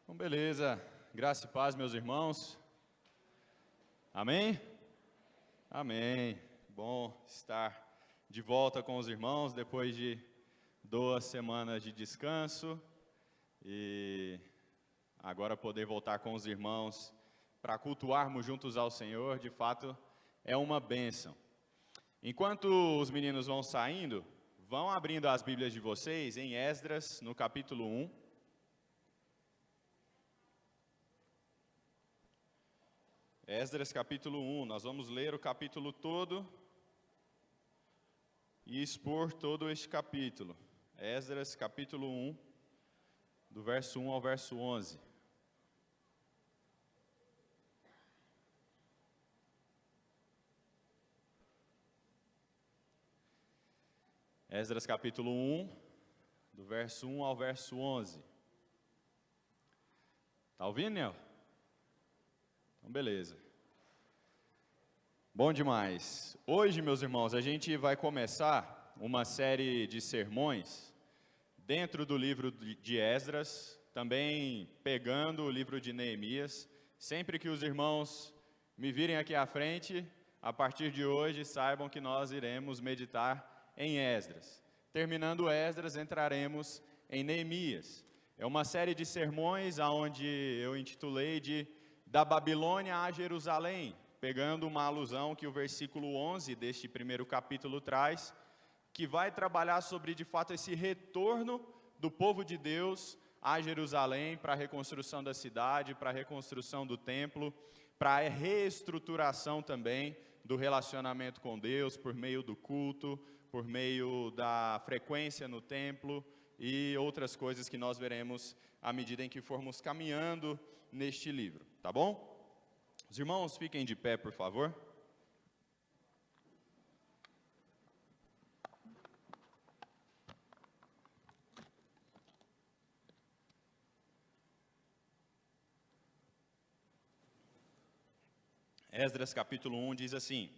Então, beleza. Graça e paz, meus irmãos. Amém? Amém. Bom estar de volta com os irmãos depois de 2 semanas de descanso e agora poder voltar com os irmãos para cultuarmos juntos ao Senhor, de fato, é uma bênção. Enquanto os meninos vão saindo, vão abrindo as Bíblias de vocês em Esdras, no capítulo 1. Esdras capítulo 1, nós vamos ler o capítulo todo e expor todo este capítulo. Esdras capítulo 1, do verso 1 ao verso 11. Esdras capítulo 1, do verso 1 ao verso 11. Tá ouvindo, Nel? Então, beleza. Bom demais. Hoje, meus irmãos, a gente vai começar uma série de sermões dentro do livro de Esdras, também pegando o livro de Neemias. Sempre que os irmãos me virem aqui à frente, a partir de hoje, saibam que nós iremos meditar em Esdras. Terminando Esdras, entraremos em Neemias. É uma série de sermões onde eu intitulei de Da Babilônia a Jerusalém, pegando uma alusão que o versículo 11 deste primeiro capítulo traz, que vai trabalhar sobre, de fato, esse retorno do povo de Deus a Jerusalém para a reconstrução da cidade, para a reconstrução do templo, para a reestruturação também do relacionamento com Deus, por meio do culto, por meio da frequência no templo e outras coisas que nós veremos à medida em que formos caminhando neste livro, tá bom? Os irmãos fiquem de pé, por favor. Esdras capítulo 1 diz assim: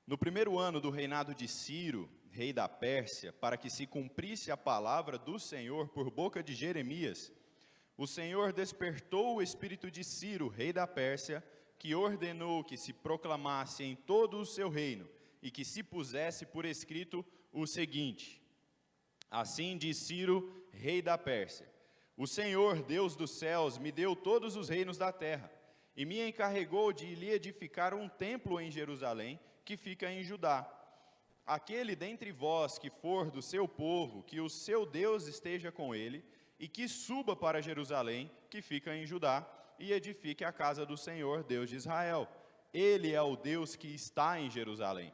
No primeiro ano do reinado de Ciro, rei da Pérsia, para que se cumprisse a palavra do Senhor por boca de Jeremias, o Senhor despertou o espírito de Ciro, rei da Pérsia, que ordenou que se proclamasse em todo o seu reino e que se pusesse por escrito o seguinte: Assim diz Ciro, rei da Pérsia: O Senhor, Deus dos céus, me deu todos os reinos da terra e me encarregou de lhe edificar um templo em Jerusalém, que fica em Judá. Aquele dentre vós que for do seu povo, que o seu Deus esteja com ele, e que suba para Jerusalém, que fica em Judá, e edifique a casa do Senhor, Deus de Israel. Ele é o Deus que está em Jerusalém.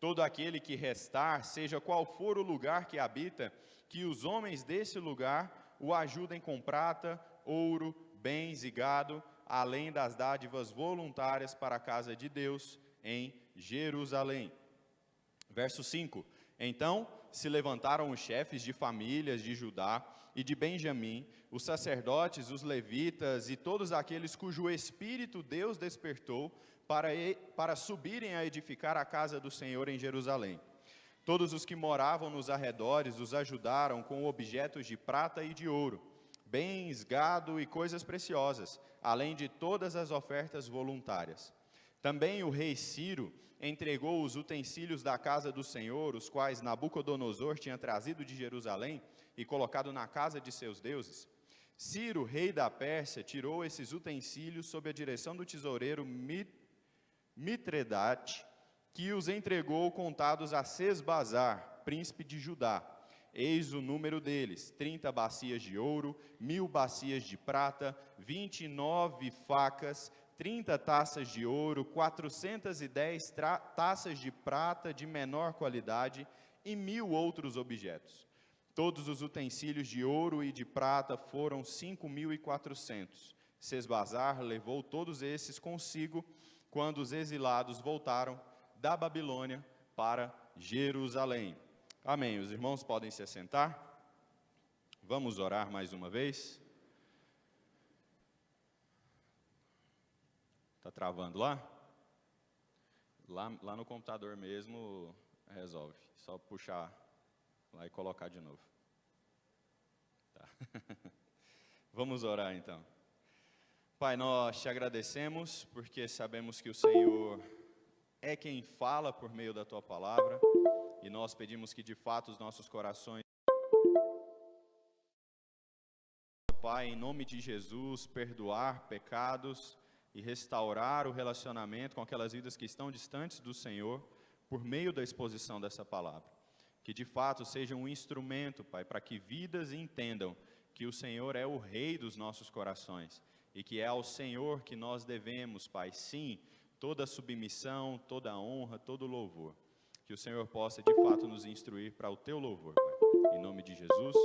Todo aquele que restar, seja qual for o lugar que habita, que os homens desse lugar o ajudem com prata, ouro, bens e gado, além das dádivas voluntárias para a casa de Deus em Jerusalém. Verso 5. Então se levantaram os chefes de famílias de Judá e de Benjamim, os sacerdotes, os levitas e todos aqueles cujo espírito Deus despertou para subirem a edificar a casa do Senhor em Jerusalém. Todos os que moravam nos arredores os ajudaram com objetos de prata e de ouro, bens, gado e coisas preciosas, além de todas as ofertas voluntárias. Também o rei Ciro entregou os utensílios da casa do Senhor, os quais Nabucodonosor tinha trazido de Jerusalém e colocado na casa de seus deuses. Ciro, rei da Pérsia, tirou esses utensílios sob a direção do tesoureiro Mitredate, que os entregou contados a Sesbazar, príncipe de Judá. Eis o número deles: 30 bacias de ouro, 1000 bacias de prata, 29 facas, 30 taças de ouro, 410 taças de prata de menor qualidade e 1000 outros objetos. Todos os utensílios de ouro e de prata foram 5.400. Sesbazar levou todos esses consigo quando os exilados voltaram da Babilônia para Jerusalém. Amém. Os irmãos podem se assentar. Vamos orar mais uma vez. Está travando lá? Lá no computador mesmo resolve. Só puxar lá e colocar de novo. Tá. Vamos orar então. Pai, nós te agradecemos porque sabemos que o Senhor é quem fala por meio da tua palavra e nós pedimos que de fato os nossos corações, Pai, em nome de Jesus, perdoar pecados e restaurar o relacionamento com aquelas vidas que estão distantes do Senhor por meio da exposição dessa palavra. Que de fato seja um instrumento, Pai, para que vidas entendam que o Senhor é o Rei dos nossos corações e que é ao Senhor que nós devemos, Pai, sim, toda submissão, toda honra, todo louvor. Que o Senhor possa de fato nos instruir para o teu louvor, Pai. Em nome de Jesus,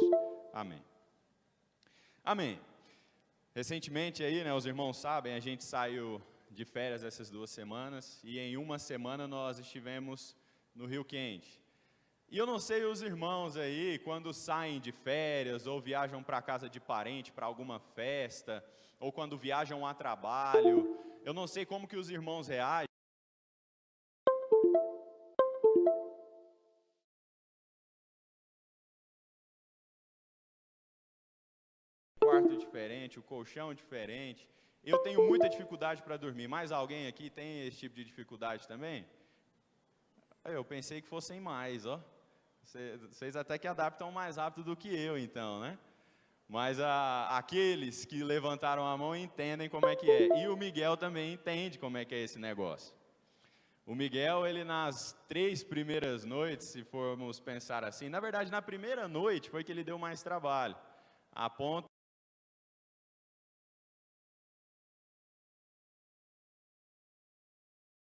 amém. Amém. Recentemente aí, os irmãos sabem, a gente saiu de férias essas 2 semanas e em uma semana nós estivemos no Rio Quente. E eu não sei os irmãos aí, quando saem de férias ou viajam para a casa de parente, para alguma festa, ou quando viajam a trabalho, eu não sei como que os irmãos reagem. O quarto diferente, o colchão diferente. Eu tenho muita dificuldade para dormir. Mais alguém aqui tem esse tipo de dificuldade também? Eu pensei que fossem mais, ó. Vocês até que adaptam mais rápido do que eu, então, né? Mas aqueles que levantaram a mão entendem como é que é. E o Miguel também entende como é que é esse negócio. O Miguel, ele nas 3 primeiras noites, se formos pensar assim, na verdade, na primeira noite foi que ele deu mais trabalho. A ponto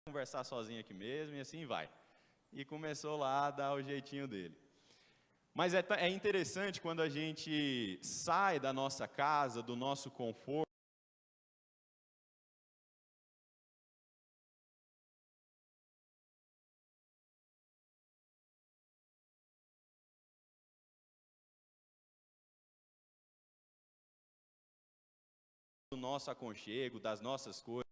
de conversar sozinho aqui mesmo e assim vai. E começou lá a dar o jeitinho dele. Mas é interessante quando a gente sai da nossa casa, do nosso conforto, do nosso aconchego, das nossas coisas.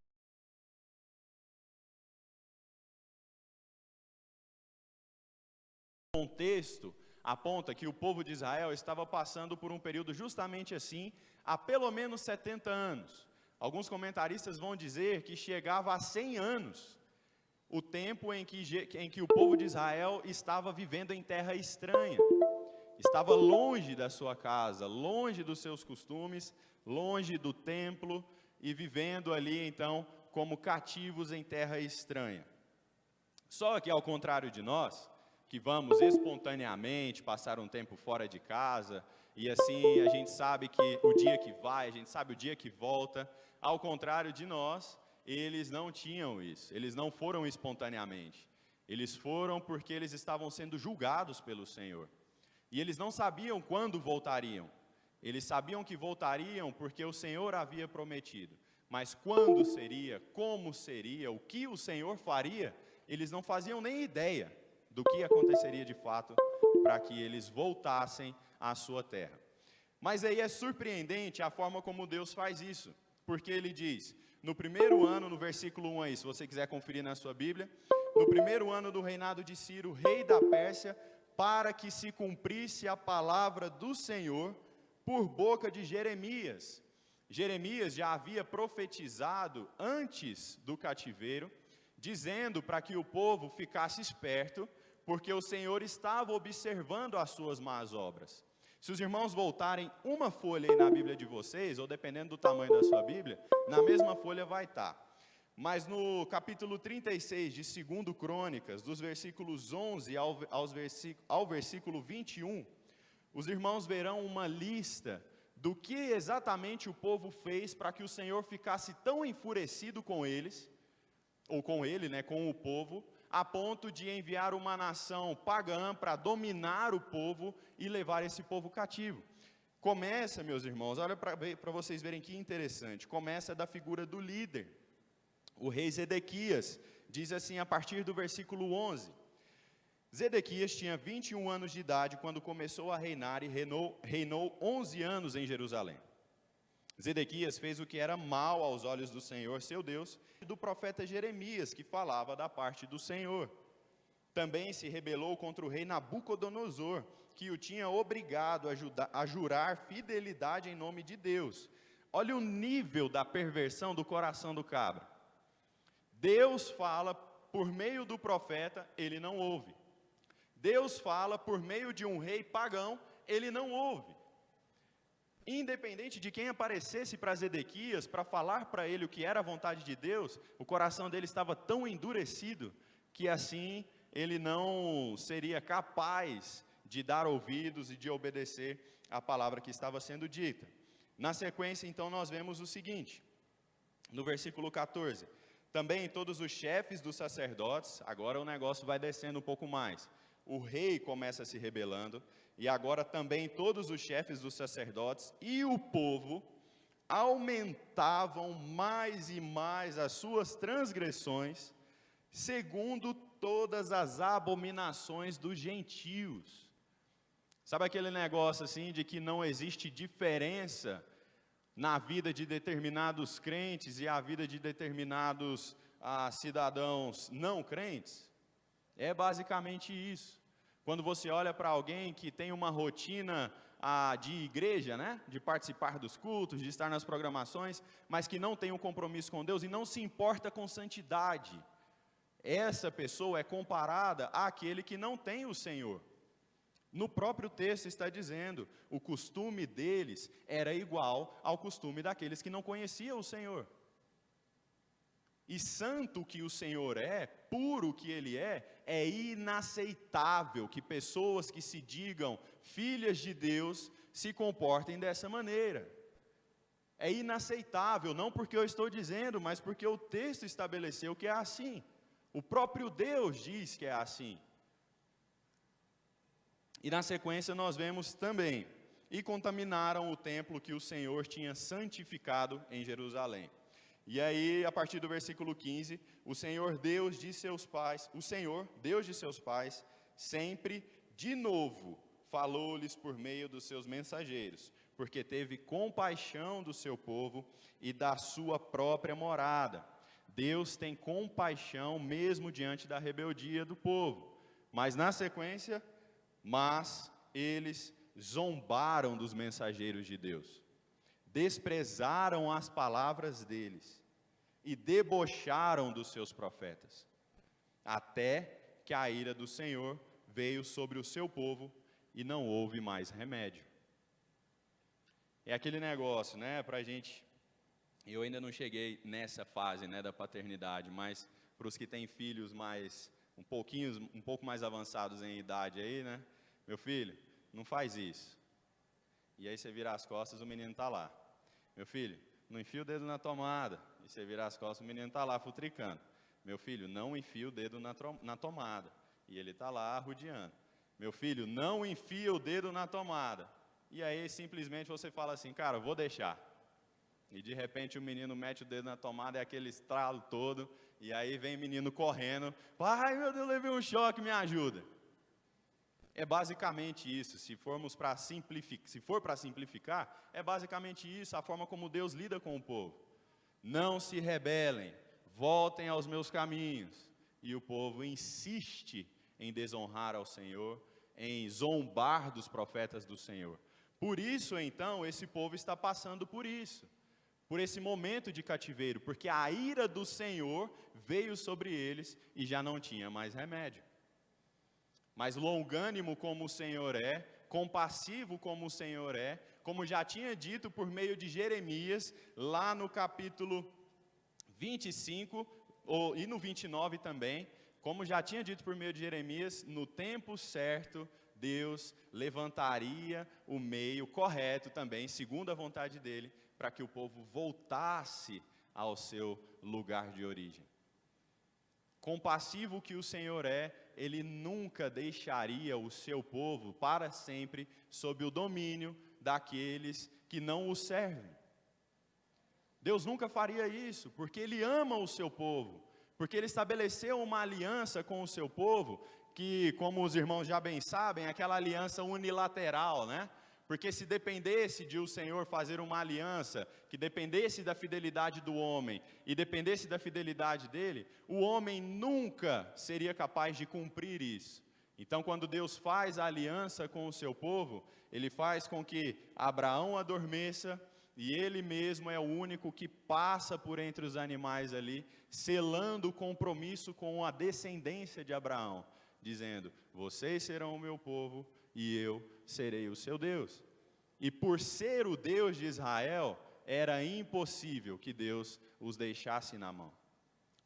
O contexto aponta que o povo de Israel estava passando por um período justamente assim, há pelo menos 70 anos. Alguns comentaristas vão dizer que chegava a 100 anos, o tempo em que o povo de Israel estava vivendo em terra estranha. Estava longe da sua casa, longe dos seus costumes, longe do templo e vivendo ali então como cativos em terra estranha. Só que ao contrário de nós, que vamos espontaneamente passar um tempo fora de casa, e assim a gente sabe que o dia que vai, a gente sabe o dia que volta, ao contrário de nós, eles não tinham isso, eles não foram espontaneamente, eles foram porque eles estavam sendo julgados pelo Senhor, e eles não sabiam quando voltariam, eles sabiam que voltariam porque o Senhor havia prometido, mas quando seria, como seria, o que o Senhor faria, eles não faziam nem ideia do que aconteceria de fato para que eles voltassem à sua terra. Mas aí é surpreendente a forma como Deus faz isso, porque Ele diz, no primeiro ano, no versículo 1 aí, se você quiser conferir na sua Bíblia, no primeiro ano do reinado de Ciro, rei da Pérsia, para que se cumprisse a palavra do Senhor por boca de Jeremias. Jeremias já havia profetizado antes do cativeiro, dizendo para que o povo ficasse esperto, porque o Senhor estava observando as suas más obras. Se os irmãos voltarem uma folha aí na Bíblia de vocês, ou dependendo do tamanho da sua Bíblia, na mesma folha vai estar. Mas no capítulo 36 de 2 Crônicas, dos versículos 11 ao versículo 21, os irmãos verão uma lista do que exatamente o povo fez para que o Senhor ficasse tão enfurecido com eles, ou com ele, com o povo, a ponto de enviar uma nação pagã para dominar o povo e levar esse povo cativo. Começa, meus irmãos, olha para vocês verem que interessante, começa da figura do líder, o rei Zedequias, diz assim a partir do versículo 11, Zedequias tinha 21 anos de idade quando começou a reinar e reinou 11 anos em Jerusalém. Zedequias fez o que era mal aos olhos do Senhor, seu Deus, e do profeta Jeremias, que falava da parte do Senhor. Também se rebelou contra o rei Nabucodonosor, que o tinha obrigado a jurar fidelidade em nome de Deus. Olha o nível da perversão do coração do cabra. Deus fala por meio do profeta, ele não ouve. Deus fala por meio de um rei pagão, ele não ouve. Independente de quem aparecesse para Zedequias, para falar para ele o que era a vontade de Deus, o coração dele estava tão endurecido, que assim ele não seria capaz de dar ouvidos e de obedecer à palavra que estava sendo dita. Na sequência, então, nós vemos o seguinte, no versículo 14, também todos os chefes dos sacerdotes, agora o negócio vai descendo um pouco mais, o rei começa se rebelando, e agora também todos os chefes dos sacerdotes e o povo aumentavam mais e mais as suas transgressões, segundo todas as abominações dos gentios. Sabe aquele negócio assim de que não existe diferença na vida de determinados crentes e a vida de determinados cidadãos não crentes? É basicamente isso. Quando você olha para alguém que tem uma rotina de igreja, né? De participar dos cultos, de estar nas programações, mas que não tem um compromisso com Deus e não se importa com santidade, essa pessoa é comparada àquele que não tem o Senhor. No próprio texto está dizendo, o costume deles era igual ao costume daqueles que não conheciam o Senhor. E santo que o Senhor é, puro que Ele é inaceitável que pessoas que se digam filhas de Deus se comportem dessa maneira. É inaceitável, não porque eu estou dizendo, mas porque o texto estabeleceu que é assim. O próprio Deus diz que é assim. E na sequência nós vemos também, e contaminaram o templo que o Senhor tinha santificado em Jerusalém. E aí, a partir do versículo 15, o Senhor Deus de seus pais, sempre de novo falou-lhes por meio dos seus mensageiros, porque teve compaixão do seu povo e da sua própria morada. Deus tem compaixão mesmo diante da rebeldia do povo. Mas na sequência, mas eles zombaram dos mensageiros de Deus, desprezaram as palavras deles e debocharam dos seus profetas, até que a ira do Senhor veio sobre o seu povo e não houve mais remédio. É aquele negócio, né, pra gente, eu ainda não cheguei nessa fase, né, da paternidade, mas para os que têm filhos um pouco mais avançados em idade aí, né, meu filho, não faz isso. E aí você vira as costas, o menino está lá. Meu filho, não enfia o dedo na tomada. E você vira as costas, o menino está lá futricando. Meu filho, não enfia o dedo na tomada. E ele está lá arrodeando. Meu filho, não enfia o dedo na tomada. E aí simplesmente você fala assim, cara, vou deixar. E de repente o menino mete o dedo na tomada, é aquele estralo todo. E aí vem o menino correndo. Ai meu Deus, levei um choque, me ajuda. É basicamente isso, se for para simplificar, é basicamente isso, a forma como Deus lida com o povo. Não se rebelem, voltem aos meus caminhos. E o povo insiste em desonrar ao Senhor, em zombar dos profetas do Senhor. Por isso, então, esse povo está passando por isso, por esse momento de cativeiro, porque a ira do Senhor veio sobre eles e já não tinha mais remédio. Mas longânimo como o Senhor é, compassivo como o Senhor é, como já tinha dito por meio de Jeremias, lá no capítulo 25, e no 29 também, como já tinha dito por meio de Jeremias, no tempo certo, Deus levantaria o meio correto também, segundo a vontade dEle, para que o povo voltasse ao seu lugar de origem. Compassivo que o Senhor é, Ele nunca deixaria o seu povo para sempre sob o domínio daqueles que não o servem. Deus nunca faria isso, porque Ele ama o seu povo, porque Ele estabeleceu uma aliança com o seu povo, que, como os irmãos já bem sabem, é aquela aliança unilateral, né? Porque se dependesse de o Senhor fazer uma aliança, que dependesse da fidelidade do homem, e dependesse da fidelidade dele, o homem nunca seria capaz de cumprir isso. Então, quando Deus faz a aliança com o seu povo, Ele faz com que Abraão adormeça, e ele mesmo é o único que passa por entre os animais ali, selando o compromisso com a descendência de Abraão, dizendo: vocês serão o meu povo e eu serei o seu Deus. E por ser o Deus de Israel, era impossível que Deus os deixasse na mão,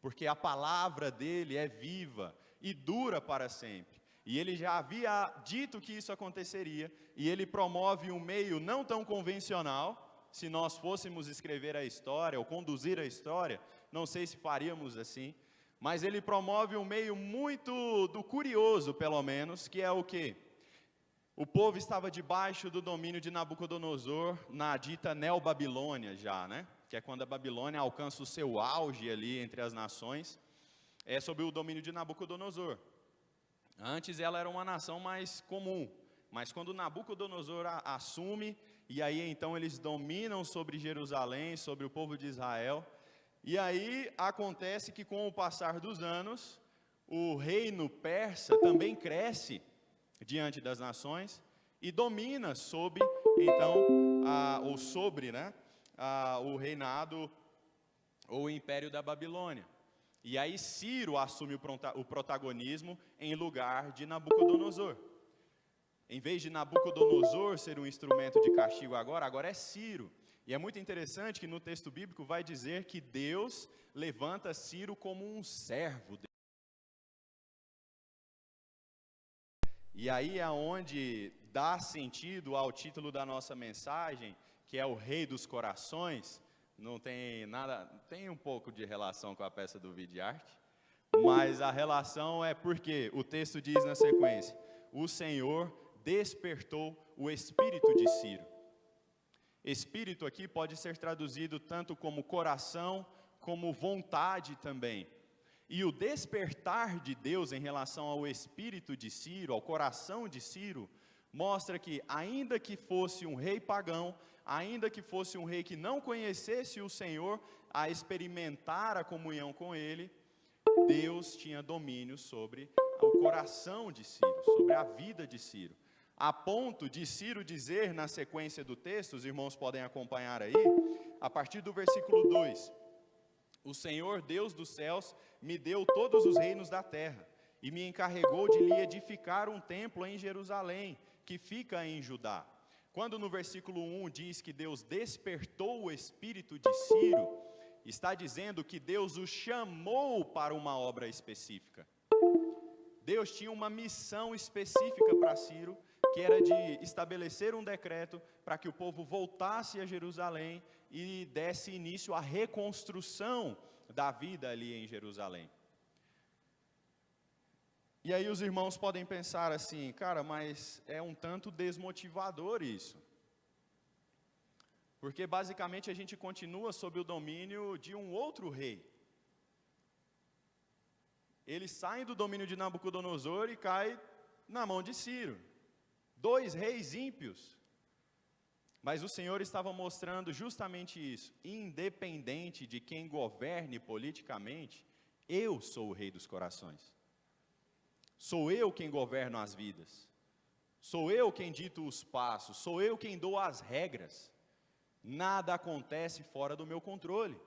porque a palavra dele é viva e dura para sempre. E ele já havia dito que isso aconteceria, e ele promove um meio não tão convencional. Se nós fôssemos escrever a história, ou conduzir a história, não sei se faríamos assim, mas ele promove um meio muito do curioso, pelo menos, que é o quê? O povo estava debaixo do domínio de Nabucodonosor, na dita Neobabilônia já, né? Que é quando a Babilônia alcança o seu auge ali entre as nações, é sob o domínio de Nabucodonosor. Antes ela era uma nação mais comum, mas quando Nabucodonosor assume, e aí então eles dominam sobre Jerusalém, sobre o povo de Israel, e aí acontece que com o passar dos anos, o reino persa também cresce diante das nações, e domina sobre, então, o reinado, ou o império da Babilônia. E aí Ciro assume o protagonismo em lugar de Nabucodonosor. Em vez de Nabucodonosor ser um instrumento de castigo agora é Ciro. E é muito interessante que no texto bíblico vai dizer que Deus levanta Ciro como um servo dele. E aí é onde dá sentido ao título da nossa mensagem, que é o Rei dos Corações. Não tem nada, tem um pouco de relação com a peça do Vidiarte, mas a relação é porque o texto diz na sequência: o Senhor despertou o espírito de Ciro. Espírito aqui pode ser traduzido tanto como coração, como vontade também. E o despertar de Deus em relação ao espírito de Ciro, ao coração de Ciro, mostra que ainda que fosse um rei pagão, ainda que fosse um rei que não conhecesse o Senhor, a experimentar a comunhão com Ele, Deus tinha domínio sobre o coração de Ciro, sobre a vida de Ciro. A ponto de Ciro dizer na sequência do texto, os irmãos podem acompanhar aí, a partir do versículo 2, o Senhor Deus dos céus me deu todos os reinos da terra, e me encarregou de lhe edificar um templo em Jerusalém, que fica em Judá. Quando no versículo 1 diz que Deus despertou o espírito de Ciro, está dizendo que Deus o chamou para uma obra específica. Deus tinha uma missão específica para Ciro, que era de estabelecer um decreto para que o povo voltasse a Jerusalém e desse início à reconstrução da vida ali em Jerusalém. E aí os irmãos podem pensar assim: cara, mas é um tanto desmotivador isso. Porque basicamente a gente continua sob o domínio de um outro rei. Eles saem do domínio de Nabucodonosor e caem na mão de Ciro. 2 reis ímpios. Mas o Senhor estava mostrando justamente isso: independente de quem governe politicamente, eu sou o rei dos corações. Sou eu quem governo as vidas. Sou eu quem dito os passos. Sou eu quem dou as regras. Nada acontece fora do meu controle.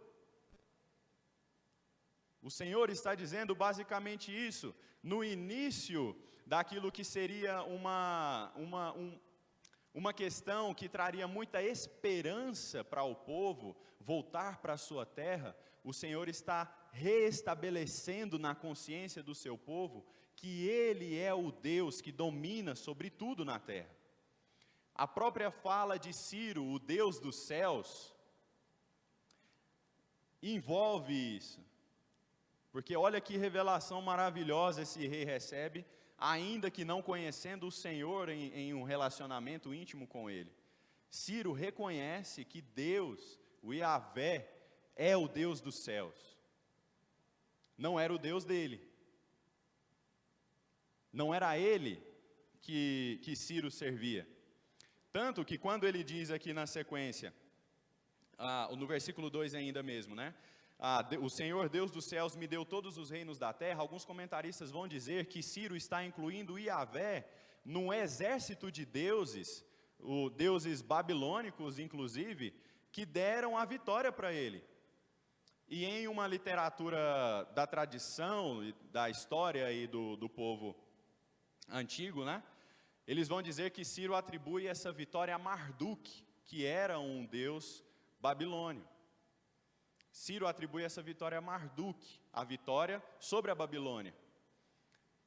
O Senhor está dizendo basicamente isso, no início daquilo que seria uma questão que traria muita esperança para o povo voltar para a sua terra. O Senhor está reestabelecendo na consciência do seu povo que Ele é o Deus que domina sobre tudo na terra. A própria fala de Ciro, o Deus dos céus, envolve isso. Porque olha que revelação maravilhosa esse rei recebe, ainda que não conhecendo o Senhor em um relacionamento íntimo com Ele. Ciro reconhece que Deus, o Yahvé, é o Deus dos céus. Não era o Deus dele. Não era ele que Ciro servia. Tanto que quando ele diz aqui na sequência, no versículo 2 ainda mesmo, né? o Senhor Deus dos céus me deu todos os reinos da terra, alguns comentaristas vão dizer que Ciro está incluindo Iavé num exército de deuses, deuses babilônicos inclusive, que deram a vitória para ele. E em uma literatura da tradição, da história e do povo antigo, né? Eles vão dizer que Ciro atribui essa vitória a Marduk, que era um deus babilônio. Ciro atribui essa vitória a Marduk, a vitória sobre a Babilônia.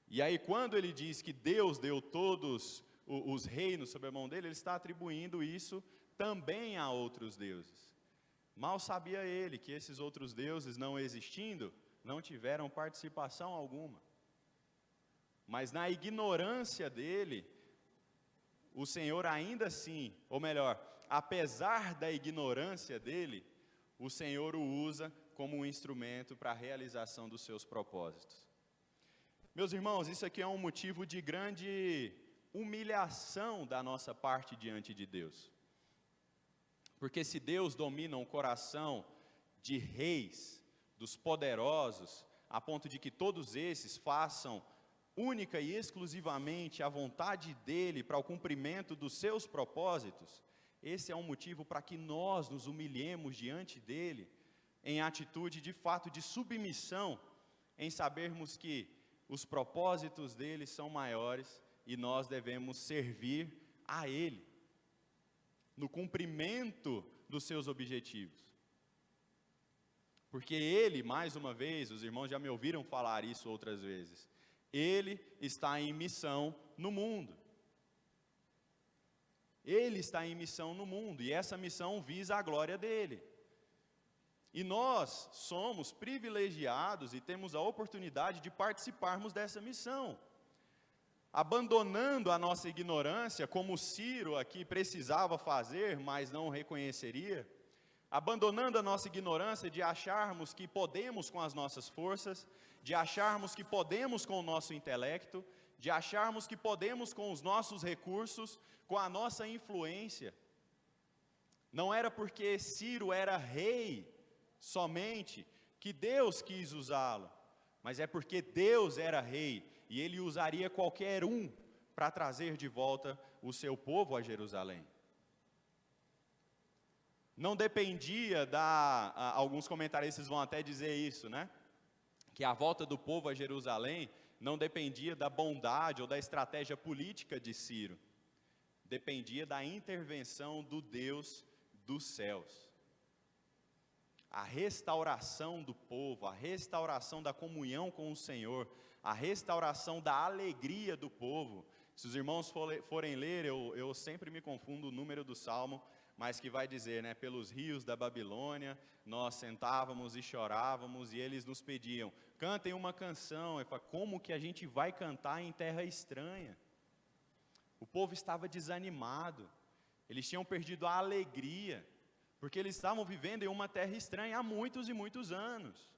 E aí quando ele diz que Deus deu todos os reinos sobre a mão dele, ele está atribuindo isso também a outros deuses. Mal sabia ele que esses outros deuses, não existindo, não tiveram participação alguma. Mas na ignorância dele, o Senhor ainda assim, ou melhor, apesar da ignorância dele, o Senhor o usa como um instrumento para a realização dos seus propósitos. Meus irmãos, isso aqui é um motivo de grande humilhação da nossa parte diante de Deus. Porque se Deus domina o coração de reis, dos poderosos, a ponto de que todos esses façam única e exclusivamente a vontade dele para o cumprimento dos seus propósitos, esse é um motivo para que nós nos humilhemos diante dele, em atitude de fato de submissão, em sabermos que os propósitos dele são maiores e nós devemos servir a ele, no cumprimento dos seus objetivos. Porque ele, mais uma vez, os irmãos já me ouviram falar isso outras vezes, ele está em missão no mundo. Ele está em missão no mundo, e essa missão visa a glória dele. E nós somos privilegiados e temos a oportunidade de participarmos dessa missão. Abandonando a nossa ignorância, como Ciro aqui precisava fazer, mas não reconheceria. Abandonando a nossa ignorância de acharmos que podemos com as nossas forças, de acharmos que podemos com o nosso intelecto, de acharmos que podemos com os nossos recursos, com a nossa influência. Não era porque Ciro era rei somente que Deus quis usá-lo, mas é porque Deus era rei e ele usaria qualquer um para trazer de volta o seu povo a Jerusalém. Não dependia alguns comentaristas vão até dizer isso, né? Que a volta do povo a Jerusalém não dependia da bondade ou da estratégia política de Ciro. Dependia da intervenção do Deus dos céus. A restauração do povo, a restauração da comunhão com o Senhor, a restauração da alegria do povo. Se os irmãos forem ler, eu sempre me confundo o número do Salmo, mas que vai dizer, né, pelos rios da Babilônia, nós sentávamos e chorávamos, e eles nos pediam, cantem uma canção. Eu falo, como que a gente vai cantar em terra estranha? O povo estava desanimado, eles tinham perdido a alegria, porque eles estavam vivendo em uma terra estranha há muitos e muitos anos.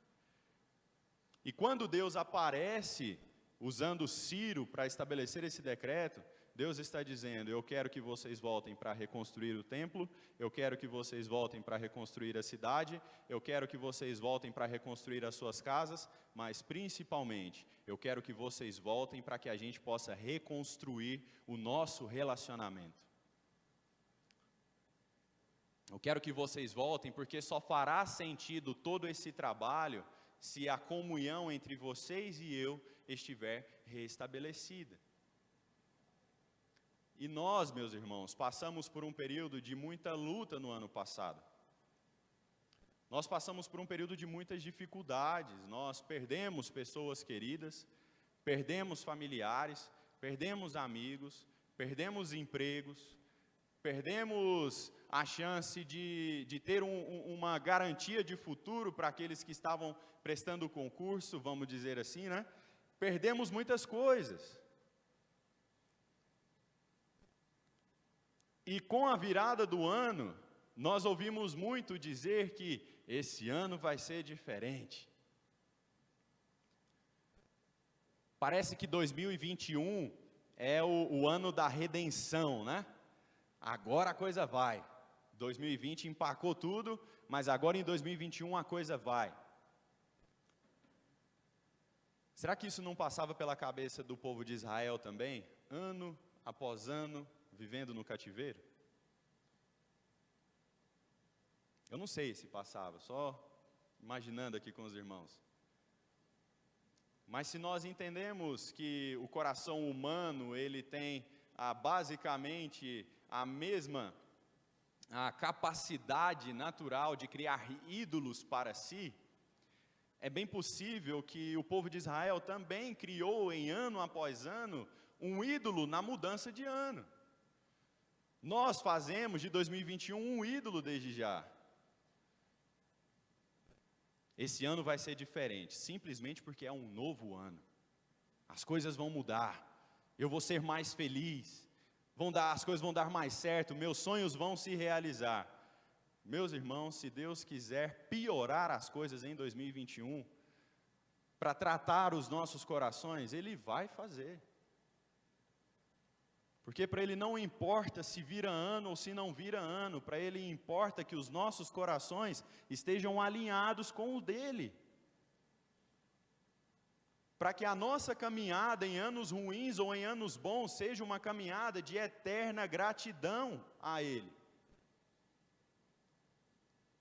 E quando Deus aparece, usando Ciro para estabelecer esse decreto, Deus está dizendo, eu quero que vocês voltem para reconstruir o templo, eu quero que vocês voltem para reconstruir a cidade, eu quero que vocês voltem para reconstruir as suas casas, mas principalmente, eu quero que vocês voltem para que a gente possa reconstruir o nosso relacionamento. Eu quero que vocês voltem porque só fará sentido todo esse trabalho se a comunhão entre vocês e eu estiver restabelecida. E nós, meus irmãos, passamos por um período de muita luta no ano passado. Nós passamos por um período de muitas dificuldades, nós perdemos pessoas queridas, perdemos familiares, perdemos amigos, perdemos empregos, perdemos a chance de ter uma garantia de futuro para aqueles que estavam prestando o concurso, vamos dizer assim, né? Perdemos muitas coisas. E com a virada do ano, nós ouvimos muito dizer que esse ano vai ser diferente. Parece que 2021 é o ano da redenção, né? Agora a coisa vai. 2020 empacou tudo, mas agora em 2021 a coisa vai. Será que isso não passava pela cabeça do povo de Israel também? Ano após ano, vivendo no cativeiro? Eu não sei se passava, só imaginando aqui com os irmãos. Mas se nós entendemos que o coração humano, ele tem basicamente a mesma capacidade natural de criar ídolos para si, é bem possível que o povo de Israel também criou em ano após ano um ídolo na mudança de ano. Nós fazemos de 2021 um ídolo desde já. Esse ano vai ser diferente, simplesmente porque é um novo ano. As coisas vão mudar, eu vou ser mais feliz, as coisas vão dar mais certo, meus sonhos vão se realizar. Meus irmãos, se Deus quiser piorar as coisas em 2021, para tratar os nossos corações, Ele vai fazer. Porque para Ele não importa se vira ano ou se não vira ano, para Ele importa que os nossos corações estejam alinhados com o dEle. Para que a nossa caminhada em anos ruins ou em anos bons seja uma caminhada de eterna gratidão a Ele.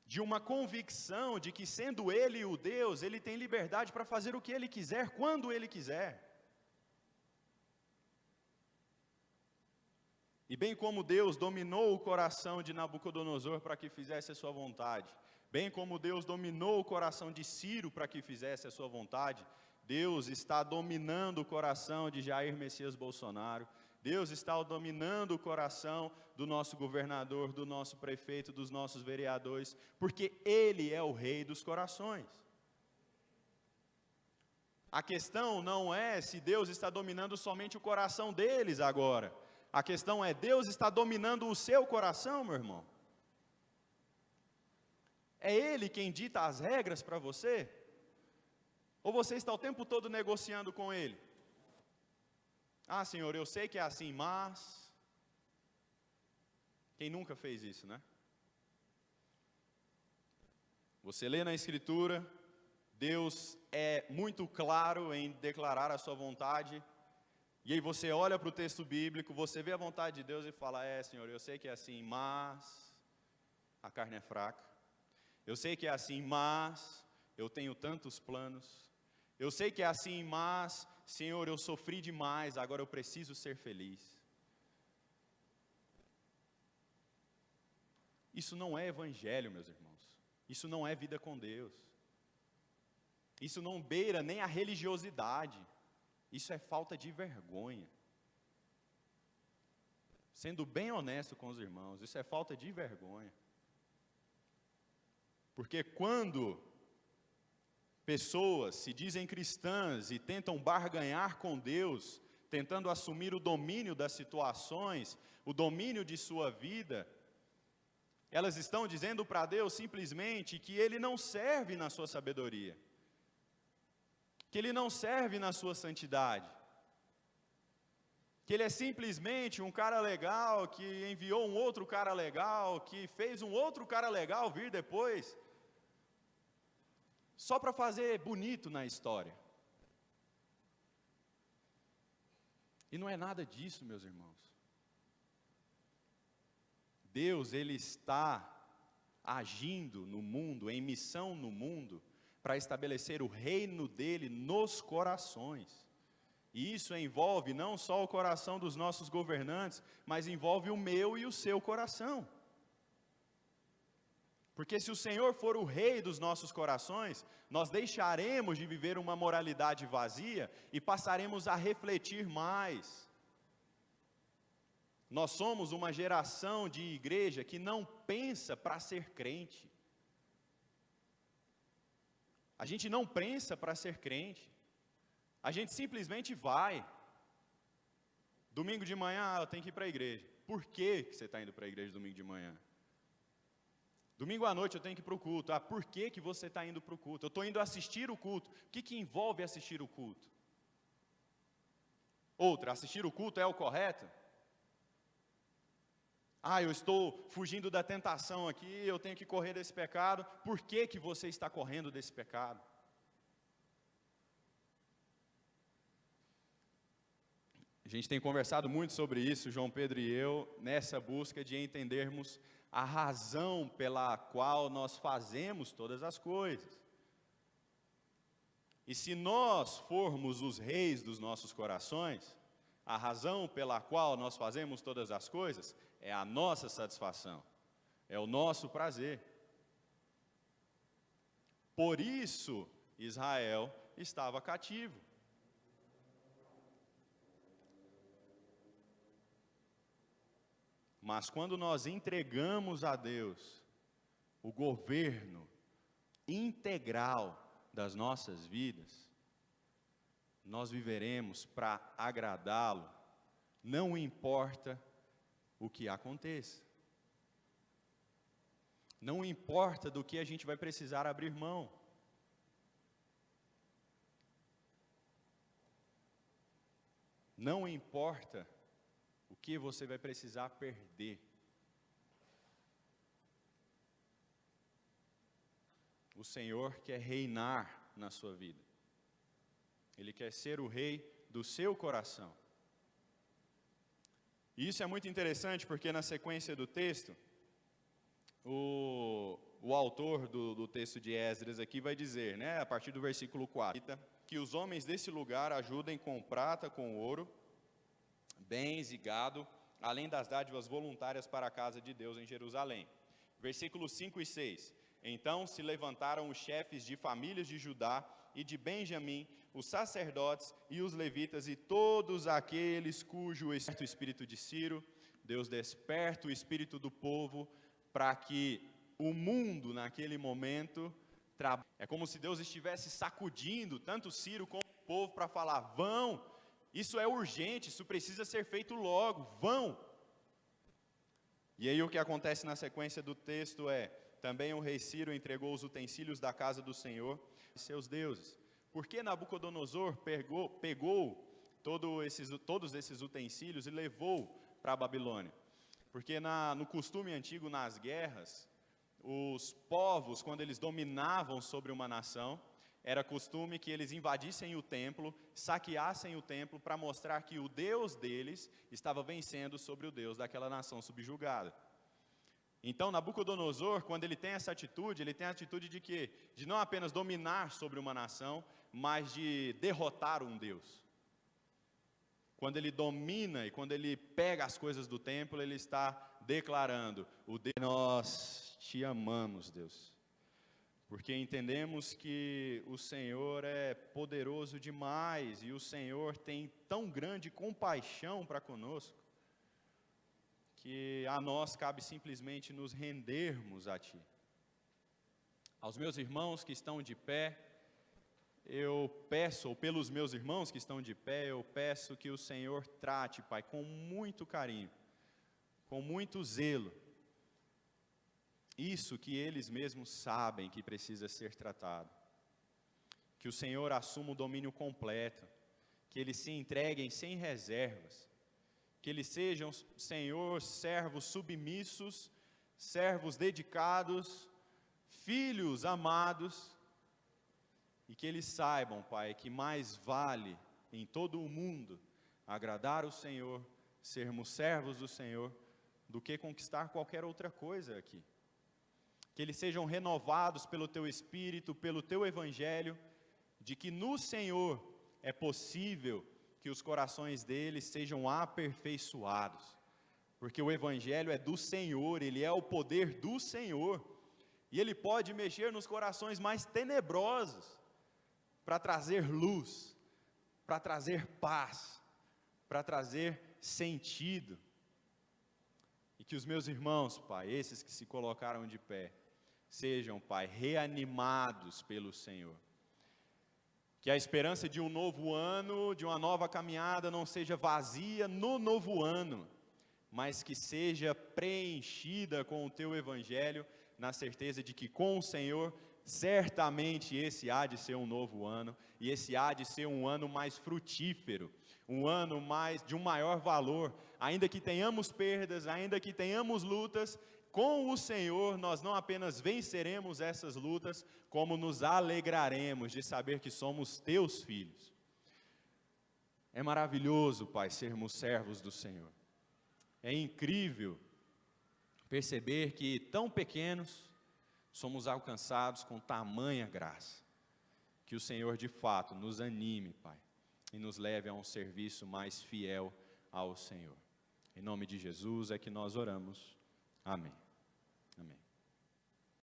De uma convicção de que sendo Ele o Deus, Ele tem liberdade para fazer o que Ele quiser, quando Ele quiser. E bem como Deus dominou o coração de Nabucodonosor para que fizesse a sua vontade, bem como Deus dominou o coração de Ciro para que fizesse a sua vontade, Deus está dominando o coração de Jair Messias Bolsonaro, Deus está dominando o coração do nosso governador, do nosso prefeito, dos nossos vereadores, porque Ele é o rei dos corações. A questão não é se Deus está dominando somente o coração deles agora. A questão é, Deus está dominando o seu coração, meu irmão? É Ele quem dita as regras para você? Ou você está o tempo todo negociando com Ele? Ah, Senhor, eu sei que é assim, mas... Quem nunca fez isso, né? Você lê na Escritura, Deus é muito claro em declarar a sua vontade, e aí você olha para o texto bíblico, você vê a vontade de Deus e fala, Senhor, eu sei que é assim, mas a carne é fraca. Eu sei que é assim, mas eu tenho tantos planos. Eu sei que é assim, mas, Senhor, eu sofri demais, agora eu preciso ser feliz. Isso não é evangelho, meus irmãos. Isso não é vida com Deus. Isso não beira nem a religiosidade. Isso é falta de vergonha. Sendo bem honesto com os irmãos, isso é falta de vergonha. Porque quando pessoas se dizem cristãs e tentam barganhar com Deus, tentando assumir o domínio das situações, o domínio de sua vida, elas estão dizendo para Deus simplesmente que Ele não serve na sua sabedoria, que Ele não serve na sua santidade, que Ele é simplesmente um cara legal, que enviou um outro cara legal, que fez um outro cara legal vir depois, só para fazer bonito na história. E não é nada disso, meus irmãos. Deus, Ele está agindo no mundo, em missão no mundo, para estabelecer o reino dEle nos corações. E isso envolve não só o coração dos nossos governantes, mas envolve o meu e o seu coração. Porque se o Senhor for o rei dos nossos corações, nós deixaremos de viver uma moralidade vazia e passaremos a refletir mais. Nós somos uma geração de igreja que não pensa para ser crente. A gente não pensa para ser crente. A gente simplesmente vai. Domingo de manhã, eu tenho que ir para a igreja. Por que você está indo para a igreja domingo de manhã? Domingo à noite eu tenho que ir para o culto. Por que você está indo para o culto? Eu estou indo assistir o culto. O que envolve assistir o culto? Outra, assistir o culto é o correto? Eu estou fugindo da tentação aqui, eu tenho que correr desse pecado. Por que que você está correndo desse pecado? A gente tem conversado muito sobre isso, João Pedro e eu, nessa busca de entendermos a razão pela qual nós fazemos todas as coisas. E se nós formos os reis dos nossos corações, a razão pela qual nós fazemos todas as coisas é a nossa satisfação, é o nosso prazer. Por isso, Israel estava cativo. Mas quando nós entregamos a Deus o governo integral das nossas vidas, nós viveremos para agradá-lo, não importa o que aconteça. Não importa do que a gente vai precisar abrir mão. Não importa o que você vai precisar perder. O Senhor quer reinar na sua vida. Ele quer ser o rei do seu coração. E isso é muito interessante porque na sequência do texto, o autor do texto de Esdras aqui vai dizer, a partir do versículo 4, que os homens desse lugar ajudem com prata, com ouro, bens e gado, além das dádivas voluntárias para a casa de Deus em Jerusalém. Versículos 5 e 6. Então se levantaram os chefes de famílias de Judá e de Benjamim, os sacerdotes e os levitas e todos aqueles cujo espírito de Ciro, Deus desperta o espírito do povo para que o mundo naquele momento trabalhe. É como se Deus estivesse sacudindo tanto Ciro como o povo para falar, vão, isso é urgente, isso precisa ser feito logo, vão. E aí o que acontece na sequência do texto é, também o rei Ciro entregou os utensílios da casa do Senhor e seus deuses. Porque Nabucodonosor pegou todos esses utensílios e levou para a Babilônia? Porque no costume antigo, nas guerras, os povos, quando eles dominavam sobre uma nação, era costume que eles invadissem o templo, saqueassem o templo para mostrar que o Deus deles estava vencendo sobre o Deus daquela nação subjugada. Então, Nabucodonosor, quando ele tem essa atitude, ele tem a atitude de quê? De não apenas dominar sobre uma nação, mas de derrotar um Deus. Quando ele domina e quando ele pega as coisas do templo, ele está declarando, nós te amamos, Deus. Porque entendemos que o Senhor é poderoso demais e o Senhor tem tão grande compaixão para conosco, que a nós cabe simplesmente nos rendermos a Ti. Aos meus irmãos que estão de pé, eu peço, ou pelos meus irmãos que estão de pé, eu peço que o Senhor trate, Pai, com muito carinho, com muito zelo, isso que eles mesmos sabem que precisa ser tratado. Que o Senhor assuma o domínio completo, que eles se entreguem sem reservas, que eles sejam, Senhor, servos submissos, servos dedicados, filhos amados, e que eles saibam, Pai, que mais vale em todo o mundo agradar o Senhor, sermos servos do Senhor, do que conquistar qualquer outra coisa aqui. Que eles sejam renovados pelo Teu Espírito, pelo Teu Evangelho, de que no Senhor é possível que os corações deles sejam aperfeiçoados, porque o Evangelho é do Senhor, ele é o poder do Senhor, e ele pode mexer nos corações mais tenebrosos, para trazer luz, para trazer paz, para trazer sentido. E que os meus irmãos, Pai, esses que se colocaram de pé, sejam, Pai, reanimados pelo Senhor. Que a esperança de um novo ano, de uma nova caminhada, não seja vazia no novo ano, mas que seja preenchida com o Teu Evangelho, na certeza de que com o Senhor certamente esse há de ser um novo ano, e esse há de ser um ano mais frutífero, um ano de um maior valor, ainda que tenhamos perdas, ainda que tenhamos lutas, com o Senhor nós não apenas venceremos essas lutas, como nos alegraremos de saber que somos teus filhos. É maravilhoso, Pai, sermos servos do Senhor. É incrível perceber que tão pequenos somos alcançados com tamanha graça. Que o Senhor de fato nos anime, Pai, e nos leve a um serviço mais fiel ao Senhor. Em nome de Jesus é que nós oramos. Amém. Amém.